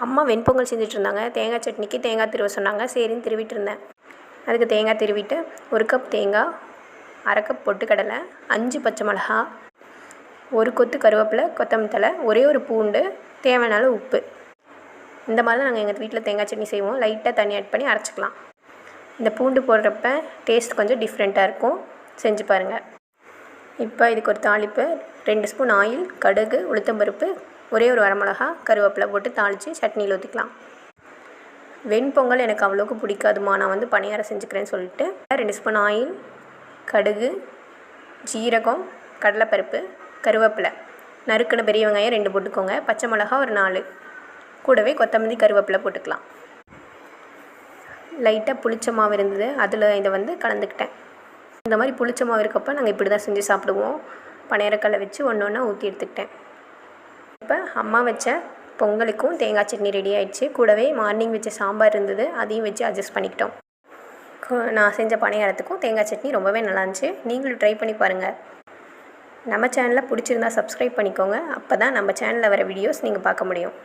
அம்மா வெண்பொங்கல் செஞ்சுட்டு இருந்தாங்க. தேங்காய் சட்னிக்கு தேங்காய் திருவ சொன்னாங்க. சரின்னு திருவிட்டு இருந்தேன். அதுக்கு தேங்காய் திருவிட்டு 1 கப் தேங்காய், 1/2 கப் பொட்டுக்கடலை, 5 பச்சை மிளகா, 1 கொத்து கருவேப்பிலை, கொத்தமல்லி தழை, ஒரே ஒரு பூண்டு, தேவையான அளவு உப்பு. இந்த மாதிரி தான் நாங்கள் எங்கள் வீட்டில் தேங்காய் சட்னி செய்வோம். லைட்டாக தண்ணி ஆட் பண்ணி அரைச்சிக்கலாம். இந்த பூண்டு போடுறப்ப டேஸ்ட் கொஞ்சம் டிஃப்ரெண்ட்டாக இருக்கும். செஞ்சு பாருங்கள். இப்போ இதுக்கு ஒரு தாளிப்பு. 2 ஸ்பூன் ஆயில், கடுகு, உளுத்தம்பருப்பு, ஒரே ஒரு வரமிளகா, கருவேப்பிலை போட்டு தாளித்து சட்னியில் ஊற்றிக்கலாம். வெண்பொங்கல் எனக்கு அவ்வளோக்கு பிடிக்காதுமா, நான் வந்து பணியாரம் செஞ்சுக்கிறேன்னு சொல்லிட்டு 2 ஸ்பூன் ஆயில், கடுகு, ஜீரகம், கடலைப்பருப்பு, கருவேப்பிலை, நறுக்கின பெரிய வெங்காயம் 2 போட்டுக்கோங்க, பச்சை மிளகா ஒரு 4, கூடவே கொத்தமல்லி கருவேப்பிலை போட்டுக்கலாம். லைட்டாக புளிச்ச மாவு இருந்தது, அதில் இதை வந்து கலந்துக்கிட்டேன். இந்த மாதிரி புளிச்ச மாவு இருக்கப்போ நாங்கள் இப்படி தான் செஞ்சு சாப்பிடுவோம். பணியாரக்கல்லை வச்சு ஒன்று ஒன்றா ஊற்றி எடுத்துக்கிட்டேன். இப்போ அம்மா வச்ச பொங்கலுக்கும் தேங்காய் சட்னி ரெடி ஆகிடுச்சு. கூடவே மார்னிங் வச்ச சாம்பார் இருந்தது, அதையும் வச்சு அட்ஜஸ்ட் பண்ணிக்கிட்டோம். நான் செஞ்ச பணியாரத்துக்கும் தேங்காய் சட்னி ரொம்பவே நல்லா இருந்துச்சு. நீங்களும் ட்ரை பண்ணி பாருங்கள். நம்ம சேனலை பிடிச்சிருந்தா சப்ஸ்கிரைப் பண்ணிக்கோங்க. அப்போ தான் நம்ம சேனலில் வர வீடியோஸ் நீங்கள் பார்க்க முடியும்.